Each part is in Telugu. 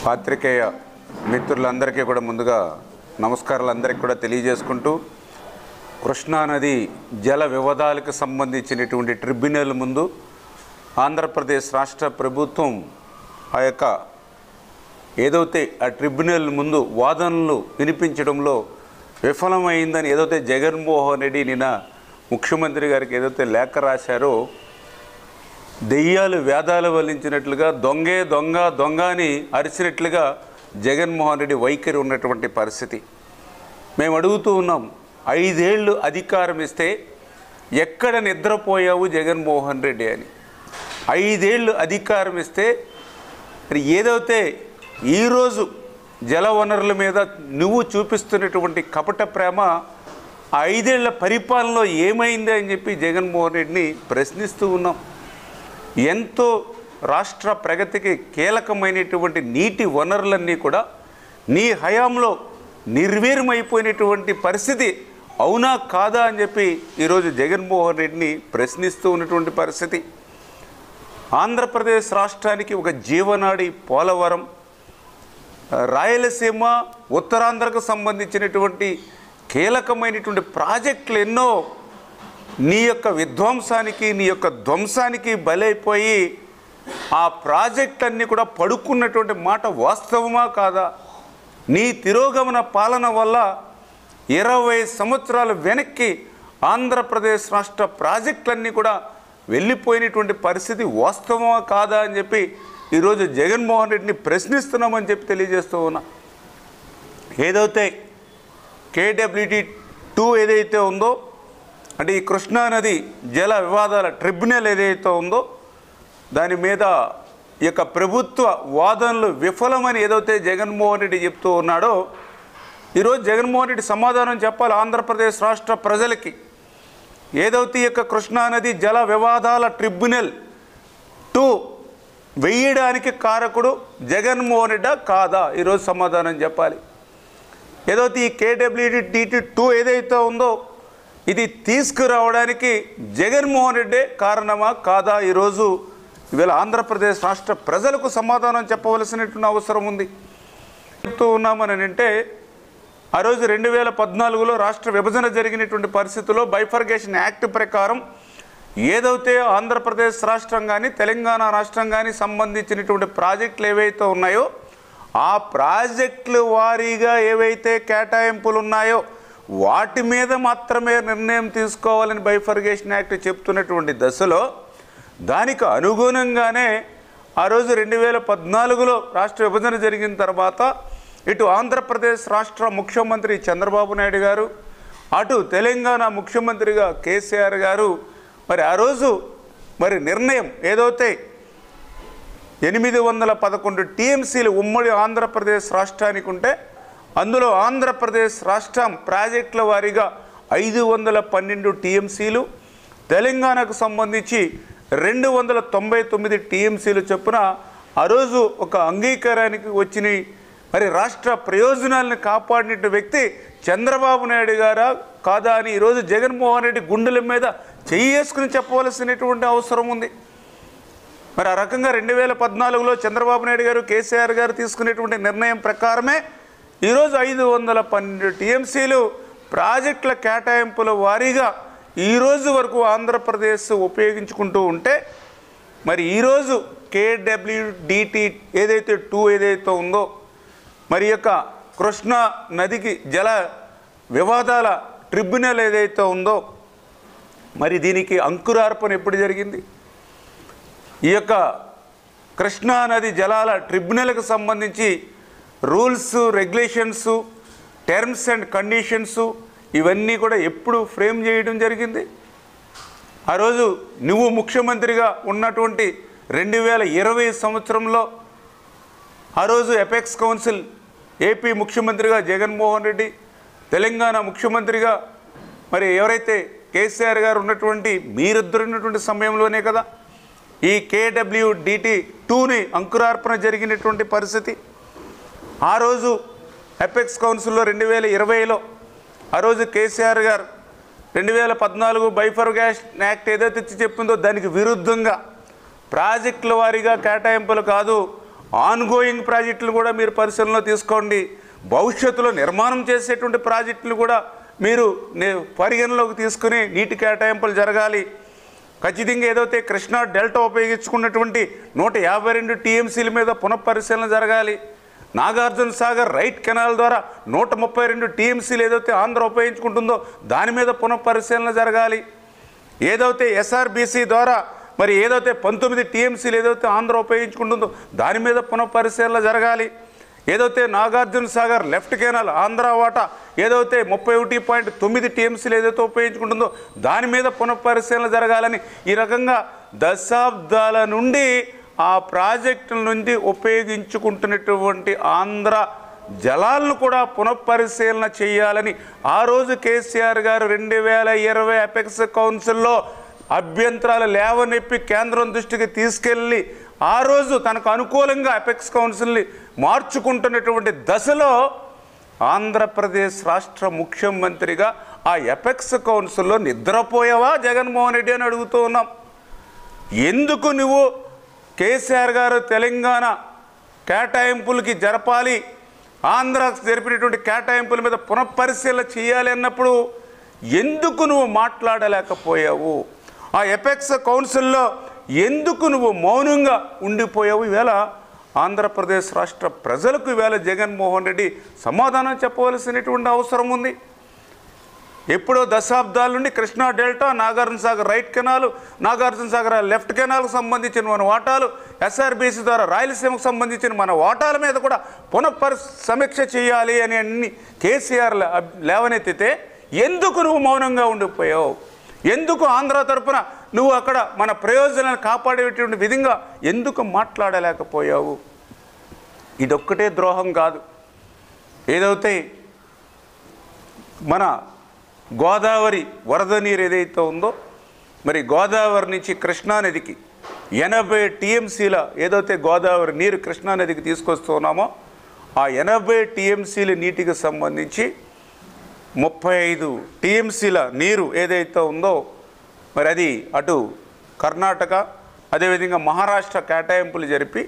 పాత్రికేయ మిత్రులందరికీ కూడా ముందుగా నమస్కారాలందరికీ కూడా తెలియజేసుకుంటూ కృష్ణానది జల వివాదాలకు సంబంధించినటువంటి ట్రిబ్యునల్ ముందు ఆంధ్రప్రదేశ్ రాష్ట్ర ప్రభుత్వం ఆ యొక్క ఏదైతే ఆ ట్రిబ్యునల్ ముందు వాదనలు వినిపించడంలో విఫలమైందని ఏదైతే జగన్మోహన్ రెడ్డి నిన్న ముఖ్యమంత్రి గారికి ఏదైతే లేఖ రాశారో దెయ్యాలు వేదాలు వల్లించినట్లుగా దొంగే దొంగ దొంగ అని అరిచినట్లుగా జగన్మోహన్ రెడ్డి వైఖరి ఉన్నటువంటి పరిస్థితి. మేము అడుగుతూ ఉన్నాం, 5 ఏళ్ళు అధికారం ఇస్తే ఎక్కడ నిద్రపోయావు జగన్మోహన్ రెడ్డి అని. 5 ఏళ్ళు అధికారం ఇస్తే మరి ఏదైతే ఈరోజు జలవనరుల మీద నువ్వు చూపిస్తున్నటువంటి కపట ప్రేమ 5 ఏళ్ల పరిపాలనలో ఏమైంది అని చెప్పి జగన్మోహన్ రెడ్డిని ప్రశ్నిస్తూ ఉన్నాం. ఎంతో రాష్ట్ర ప్రగతికి కీలకమైనటువంటి నీటి వనరులన్నీ కూడా నీ హయాంలో నిర్వీర్యమైపోయినటువంటి పరిస్థితి అవునా కాదా అని చెప్పి ఈరోజు జగన్మోహన్ రెడ్డిని ప్రశ్నిస్తూ ఉన్నటువంటి పరిస్థితి. ఆంధ్రప్రదేశ్ రాష్ట్రానికి ఒక జీవనాడి పోలవరం, రాయలసీమ ఉత్తరాంధ్రకు సంబంధించినటువంటి కీలకమైనటువంటి ప్రాజెక్టులు ఎన్నో నీ యొక్క విధ్వంసానికి నీ యొక్క ధ్వంసానికి బలైపోయి ఆ ప్రాజెక్టులన్నీ కూడా పడుకున్నటువంటి మాట వాస్తవమా కాదా? నీ తిరోగమన పాలన వల్ల 20 సంవత్సరాలు వెనక్కి ఆంధ్రప్రదేశ్ రాష్ట్ర ప్రాజెక్టులన్నీ కూడా వెళ్ళిపోయినటువంటి పరిస్థితి వాస్తవమా కాదా అని చెప్పి ఈరోజు జగన్మోహన్ రెడ్డిని ప్రశ్నిస్తున్నామని చెప్పి తెలియజేస్తూ ఉన్నా. ఏదైతే KWD2 ఏదైతే ఉందో అంటే ఈ కృష్ణానది జల వివాదాల ట్రిబ్యునల్ ఏదైతే ఉందో దాని మీద ఈ యొక్క ప్రభుత్వ వాదనలు విఫలమని ఏదైతే జగన్మోహన్ రెడ్డి చెప్తూ ఉన్నాడో ఈరోజు జగన్మోహన్ రెడ్డి సమాధానం చెప్పాలి ఆంధ్రప్రదేశ్ రాష్ట్ర ప్రజలకి. ఏదైతే ఈ యొక్క కృష్ణానది జల వివాదాల ట్రిబ్యునల్ 2 వేయడానికి కారకుడు జగన్మోహన్ రెడ్డి కాదా ఈరోజు సమాధానం చెప్పాలి. ఏదైతే ఈ KWD2 ఏదైతే ఉందో ఇది తీసుకురావడానికి జగన్మోహన్ రెడ్డి కారణమా కాదా ఈరోజు ఇవాళ ఆంధ్రప్రదేశ్ రాష్ట్ర ప్రజలకు సమాధానం చెప్పవలసినటువంటి అవసరం ఉంది. చెప్తూ ఉన్నామని అంటే ఆ రోజు 2014లో రాష్ట్ర విభజన జరిగినటువంటి పరిస్థితుల్లో బైఫర్గేషన్ యాక్ట్ ప్రకారం ఏదైతే ఆంధ్రప్రదేశ్ రాష్ట్రం కానీ తెలంగాణ రాష్ట్రం కానీ సంబంధించినటువంటి ప్రాజెక్టులు ఏవైతే ఉన్నాయో ఆ ప్రాజెక్టుల వారీగా ఏవైతే కేటాయింపులు ఉన్నాయో వాటి మీద మాత్రమే నిర్ణయం తీసుకోవాలని బైఫర్గేషన్ యాక్ట్ చెప్తున్నటువంటి దశలో దానికి అనుగుణంగానే ఆ రోజు 2014లో రాష్ట్ర విభజన జరిగిన తర్వాత ఇటు ఆంధ్రప్రదేశ్ రాష్ట్ర ముఖ్యమంత్రి చంద్రబాబు నాయుడు గారు, అటు తెలంగాణ ముఖ్యమంత్రిగా కేసీఆర్ గారు మరి ఆ రోజు మరి నిర్ణయం ఏదైతే 811 TMCలు ఉమ్మడి ఆంధ్రప్రదేశ్ రాష్ట్రానికి ఉంటే అందులో ఆంధ్రప్రదేశ్ రాష్ట్రం ప్రాజెక్టుల వారీగా 512 TMCలు, తెలంగాణకు సంబంధించి 299 TMCలు చొప్పున ఆ రోజు ఒక అంగీకారానికి వచ్చినాయి. మరి రాష్ట్ర ప్రయోజనాలను కాపాడిన వ్యక్తి చంద్రబాబు నాయుడు గారా కాదా అని ఈరోజు జగన్మోహన్ రెడ్డి గుండెల మీద చేసుకుని చెప్పవలసినటువంటి అవసరం ఉంది. మరి ఆ రకంగా 2014లో చంద్రబాబు నాయుడు గారు కేసీఆర్ గారు తీసుకునేటువంటి నిర్ణయం ప్రకారమే ఈరోజు 512 TMCలు ప్రాజెక్టుల కేటాయింపుల వారీగా ఈరోజు వరకు ఆంధ్రప్రదేశ్ ఉపయోగించుకుంటూ ఉంటే మరి ఈరోజు KWD2 ఏదైతే ఉందో మరి యొక్క కృష్ణా నదికి జల వివాదాల ట్రిబ్యునల్ ఏదైతే ఉందో మరి దీనికి అంకురార్పణ ఎప్పుడు జరిగింది? ఈ యొక్క కృష్ణా నది జలాల ట్రిబ్యునల్కి సంబంధించి rules, regulations, terms and conditions ఇవన్నీ కూడా ఎప్పుడు ఫ్రేమ్ చేయడం జరిగింది? ఆ రోజు నువ్వు ముఖ్యమంత్రిగా ఉన్నటువంటి 2020 సంవత్సరంలో ఆ రోజు ఎపెక్స్ కౌన్సిల్ ఏపీ ముఖ్యమంత్రిగా జగన్మోహన్ రెడ్డి, తెలంగాణ ముఖ్యమంత్రిగా మరి ఎవరైతే కేసీఆర్ గారు ఉన్నటువంటి మీరిద్దరున్నటువంటి సమయంలోనే కదా ఈ KWD2ని అంకురార్పణ జరిగినటువంటి పరిస్థితి. ఆ రోజు ఎపెక్స్ కౌన్సిల్లో 2020లో ఆ రోజు కేసీఆర్ గారు 2014 బైఫర్గేషన్ యాక్ట్ ఏదైతే చెప్పిందో దానికి విరుద్ధంగా ప్రాజెక్టుల వారీగా కేటాయింపులు కాదు ఆన్గోయింగ్ ప్రాజెక్టులు కూడా మీరు పరిశీలనలో తీసుకోండి. భవిష్యత్తులో నిర్మాణం చేసేటువంటి ప్రాజెక్టులు కూడా మీరు పరిగణలోకి తీసుకుని నీటి కేటాయింపులు జరగాలి. ఖచ్చితంగా ఏదైతే కృష్ణా డెల్టా ఉపయోగించుకున్నటువంటి 152 టీఎంసీల మీద పునఃపరిశీలన జరగాలి. నాగార్జున సాగర్ రైట్ కెనాల్ ద్వారా 132 టీఎంసీలు ఏదైతే ఆంధ్ర ఉపయోగించుకుంటుందో దాని మీద పునఃపరిశీలన జరగాలి. ఏదైతే ఎస్ఆర్బీసీ ద్వారా మరి ఏదైతే 19 టీఎంసీలు ఏదైతే ఆంధ్ర ఉపయోగించుకుంటుందో దాని మీద పునఃపరిశీలన జరగాలి. ఏదైతే నాగార్జున సాగర్ లెఫ్ట్ కెనాల్ ఆంధ్ర వాటా ఏదైతే 31.9 టీఎంసీలు ఏదైతే ఉపయోగించుకుంటుందో దాని మీద పునఃపరిశీలన జరగాలని ఈ రకంగా దశాబ్దాల నుండి ఆ ప్రాజెక్టుల నుండి ఉపయోగించుకుంటున్నటువంటి ఆంధ్ర జలాలను కూడా పునఃపరిశీలన చేయాలని ఆ రోజు కేసీఆర్ గారు 2020 అపెక్స్ కౌన్సిల్లో అభ్యంతరాలు లేవనెప్పి కేంద్రం దృష్టికి తీసుకెళ్ళి ఆ రోజు తనకు అనుకూలంగా అపెక్స్ కౌన్సిల్ని మార్చుకుంటున్నటువంటి దశలో ఆంధ్రప్రదేశ్ రాష్ట్ర ముఖ్యమంత్రిగా ఆ అపెక్స్ కౌన్సిల్లో నిద్రపోయావా జగన్మోహన్ రెడ్డి అని అడుగుతూ ఉన్నాం. ఎందుకు నువ్వు కేసీఆర్ గారు తెలంగాణ కేటాయింపులకి జరపాలి, ఆంధ్రాకు జరిపినటువంటి కేటాయింపుల మీద పునఃపరిశీలన చేయాలి అన్నప్పుడు ఎందుకు నువ్వు మాట్లాడలేకపోయావు? ఆ ఎపెక్స్ కౌన్సిల్లో ఎందుకు నువ్వు మౌనంగా ఉండిపోయావు? ఈవేళ ఆంధ్రప్రదేశ్ రాష్ట్ర ప్రజలకు ఈవేళ జగన్మోహన్ రెడ్డి సమాధానం చెప్పవలసినటువంటి అవసరం ఉంది. ఎప్పుడో దశాబ్దాల నుండి Krishna delta, Nagarjuna Sagar right canal, Nagarjuna Sagar left కెనాల్కు సంబంధించిన మన వాటాలు, ఎస్ఆర్బీసీ ద్వారా రాయలసీమకు సంబంధించిన మన వాటాల మీద కూడా సమీక్ష చేయాలి అని అన్ని కేసీఆర్ లేవనెత్తితే ఎందుకు నువ్వు మౌనంగా ఉండిపోయావు? ఎందుకు ఆంధ్ర తరపున నువ్వు అక్కడ మన ప్రయోజనాలను కాపాడేటువంటి విధంగా ఎందుకు మాట్లాడలేకపోయావు? ఇదొక్కటే ద్రోహం కాదు. ఏదైతే మన గోదావరి వరద నీరు ఏదైతే ఉందో మరి గోదావరి నుంచి కృష్ణానదికి 80 టీఎంసీల ఏదైతే గోదావరి నీరు కృష్ణానదికి తీసుకొస్తున్నామో ఆ 80 టీఎంసీల నీటికి సంబంధించి 35 టీఎంసీల నీరు ఏదైతే ఉందో మరి అది అటు కర్ణాటక అదేవిధంగా మహారాష్ట్ర కేటాయింపులు జరిపి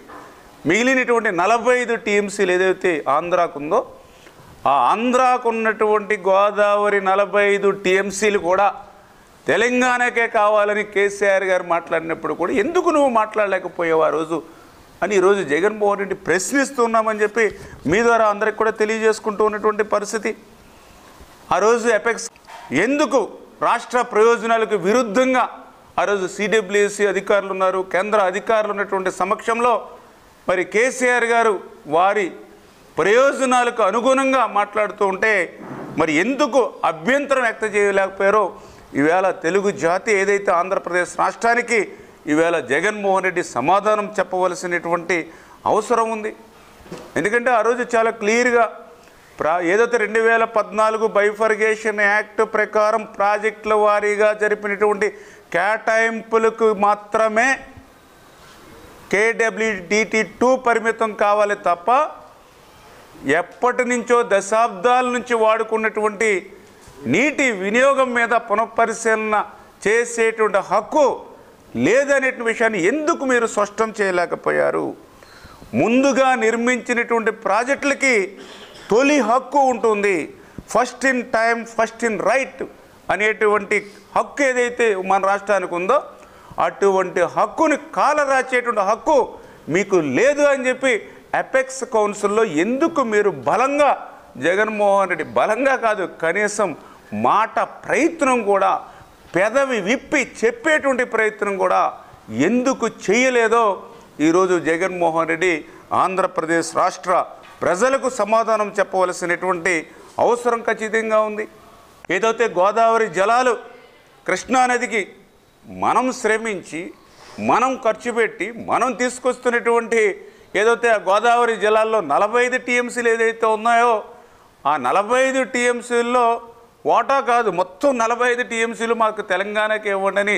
మిగిలినటువంటి 45 టీఎంసీలు ఏదైతే ఆంధ్రాకు ఉందో ఆ ఆంధ్రాకు ఉన్నటువంటి గోదావరి 45 టీఎంసీలు కూడా తెలంగాణకే కావాలని కేసీఆర్ గారు మాట్లాడినప్పుడు కూడా ఎందుకు నువ్వు మాట్లాడలేకపోయావు ఆ రోజు అని ఈరోజు జగన్మోహన్ రెడ్డి ప్రశ్నిస్తున్నామని చెప్పి మీ ద్వారా అందరికి కూడా తెలియజేసుకుంటూ ఉన్నటువంటి పరిస్థితి. ఆ రోజు ఎపెక్స్ ఎందుకు రాష్ట్ర ప్రయోజనాలకు విరుద్ధంగా ఆ రోజు సిడబ్ల్యూసి అధికారులు ఉన్నారు, కేంద్ర అధికారులు ఉన్నటువంటి సమక్షంలో మరి కేసీఆర్ గారు వారి ప్రయోజనాలకు అనుగుణంగా మాట్లాడుతూ ఉంటే మరి ఎందుకు అభ్యంతరం వ్యక్తం చేయలేకపోయారో ఈవేళ తెలుగు జాతి ఏదైతే ఆంధ్రప్రదేశ్ రాష్ట్రానికి ఈవేళ జగన్మోహన్ రెడ్డి సమాధానం చెప్పవలసినటువంటి అవసరం ఉంది. ఎందుకంటే ఆ రోజు చాలా క్లియర్గా ఏదైతే 2014 బైఫర్గేషన్ యాక్ట్ ప్రకారం ప్రాజెక్టుల వారీగా జరిపినటువంటి కేటాయింపులకు మాత్రమే KWDT2 పరిమితం కావాలి తప్ప ఎప్పటి నుంచో దశాబ్దాల నుంచి వాడుకున్నటువంటి నీటి వినియోగం మీద పునఃపరిశీలన చేసేటువంటి హక్కు లేదనే విషయాన్ని ఎందుకు మీరు స్పష్టం చేయలేకపోయారు? ముందుగా నిర్మించినటువంటి ప్రాజెక్టులకి తొలి హక్కు ఉంటుంది. First in time first in right అనేటువంటి హక్కు ఏదైతే మన రాష్ట్రానికి ఉందో అటువంటి హక్కుని కాలరాచేటువంటి హక్కు మీకు లేదు అని చెప్పి అపెక్స్ కౌన్సిల్లో ఎందుకు మీరు బలంగా జగన్మోహన్ రెడ్డి బలంగా కాదు కనీసం మాట ప్రయత్నం కూడా పెదవి విప్పి చెప్పేటువంటి ప్రయత్నం కూడా ఎందుకు చేయలేదో ఈరోజు జగన్మోహన్ రెడ్డి ఆంధ్రప్రదేశ్ రాష్ట్ర ప్రజలకు సమాధానం చెప్పవలసినటువంటి అవసరం ఖచ్చితంగా ఉంది. ఏదైతే గోదావరి జలాలు కృష్ణానదికి మనం శ్రమించి మనం ఖర్చు పెట్టి మనం తీసుకొస్తున్నటువంటి ఏదైతే ఆ గోదావరి జలాల్లో 45 టీఎంసీలు ఏదైతే ఉన్నాయో ఆ 45 టీఎంసీల్లో వాటా కాదు మొత్తం 45 టీఎంసీలు మాకు తెలంగాణకి ఇవ్వండి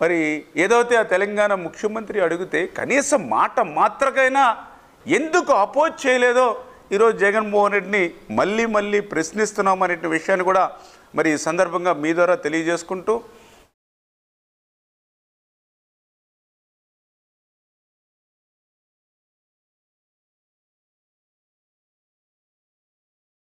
మరి ఏదైతే ఆ తెలంగాణ ముఖ్యమంత్రి అడిగితే కనీసం మాట మాత్రకైనా ఎందుకు అపోజ్ చేయలేదో ఈరోజు జగన్మోహన్ రెడ్డిని మళ్ళీ ప్రశ్నిస్తున్నామనే విషయాన్ని కూడా మరి ఈ సందర్భంగా మీ ద్వారా తెలియజేసుకుంటూ